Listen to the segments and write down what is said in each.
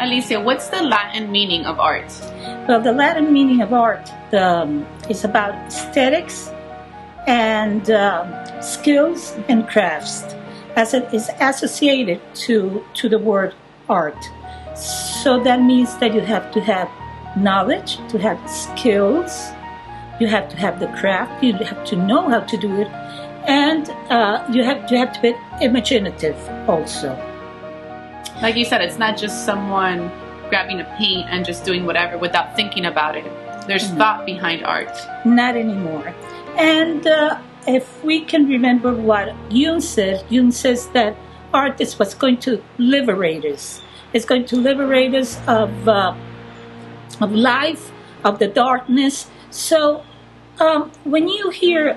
Alicia, what's the Latin meaning of art? Well, the Latin meaning of art is about aesthetics and skills and crafts, as it is associated to the word art. So that means that you have to have knowledge, to have skills, you have to have the craft, you have to know how to do it, and you have to be imaginative also. Like you said, it's not just someone grabbing a paint and just doing whatever without thinking about it. There's thought behind art. Not anymore. And if we can remember what Jung says that art is what's going to liberate us. It's going to liberate us of life, of the darkness. So when you hear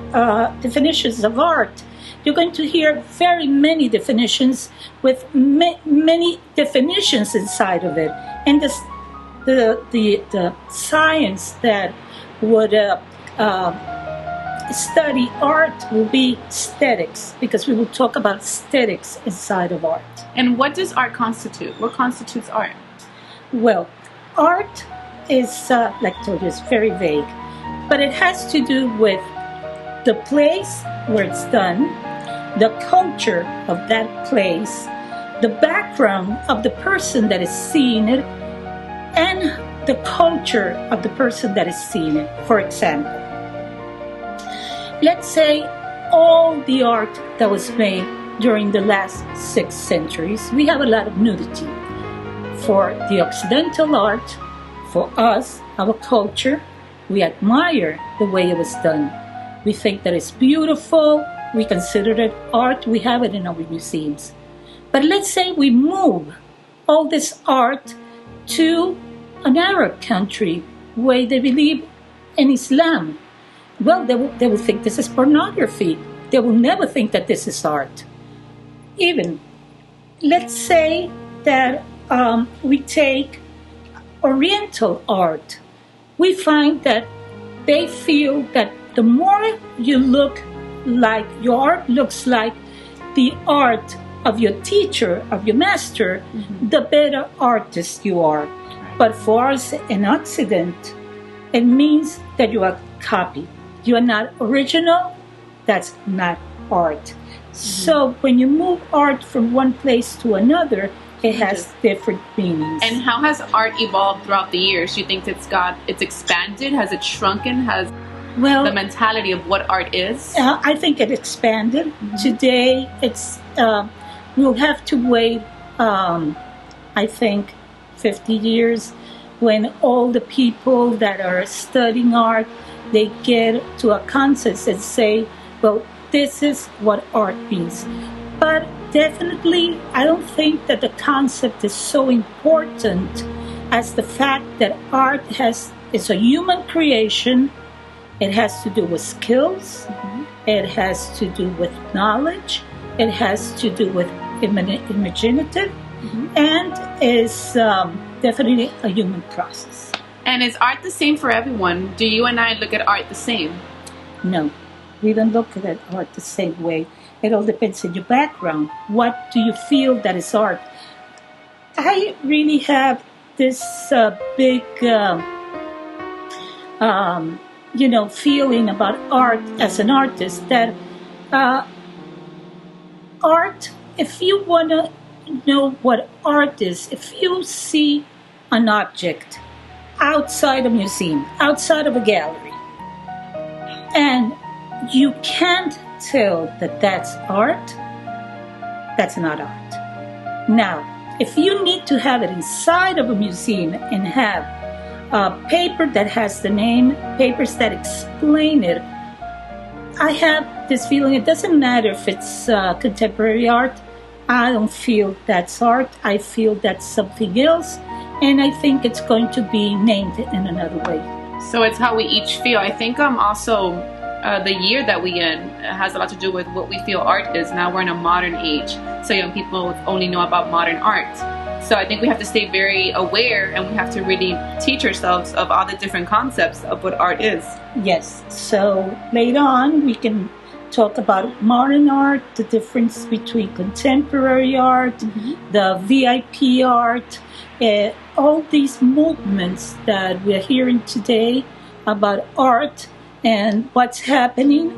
definitions of art, you're going to hear very many definitions with many definitions inside of it. And the science that would study art will be aesthetics, because we will talk about aesthetics inside of art. And what does art constitute? What constitutes art? Well, art is, like I told you, it's very vague, but it has to do with the place where it's done, the culture of that place, the background of the person that is seeing it, and the culture of the person that is seeing it. For example, let's say all the art that was made during the last 6 centuries, we have a lot of nudity. For the Occidental art, for us, our culture, we admire the way it was done. We think that it's beautiful. We consider it art. We have it in our museums. But let's say we move all this art to an Arab country where they believe in Islam. Well, they will think this is pornography. They will never think that this is art. Even, let's say that we take Oriental art. We find that they feel that the more you look like, your art looks like the art of your teacher, of your master, the better artist you are. But for us in Occident, it means that you are copied. You are not original. That's not art. So when you move art from one place to another, it has different meanings. And how has art evolved throughout the years? Do you think it's expanded? Has it shrunken? Has the mentality of what art is? I think it expanded. Today, it's we'll have to wait, I think, 50 years when all the people that are studying art, they get to a consensus and say, well, this is what art means. But definitely, I don't think that the concept is so important as the fact that art is a human creation. It has to do with skills. It has to do with knowledge. It has to do with imaginative, and is definitely a human process. And is art the same for everyone? Do you and I look at art the same? No, we don't look at art the same way. It all depends on your background. What do you feel that is art? I really have this big, feeling about art as an artist, that art, if you want to know what art is, if you see an object outside a museum, outside of a gallery, and you can't tell that that's art, that's not art. Now, if you need to have it inside of a museum and have a paper that has the name, papers that explain it, I have this feeling it doesn't matter if it's contemporary art. I don't feel that's art. I feel that's something else, and I think it's going to be named in another way. So it's how we each feel. I think also the year that we in has a lot to do with what we feel art is. Now we're in a modern age, so young people only know about modern art. So I think we have to stay very aware, and we have to really teach ourselves of all the different concepts of what art is. Yes, so later on we can talk about modern art, the difference between contemporary art, the VIP art, all these movements that we're hearing today about art and what's happening.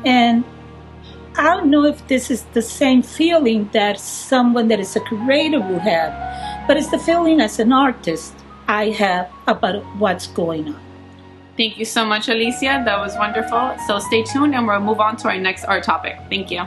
And I don't know if this is the same feeling that someone that is a creator will have, but it's the feeling as an artist I have about what's going on. Thank you so much, Alicia. That was wonderful. So stay tuned and we'll move on to our next art topic. Thank you.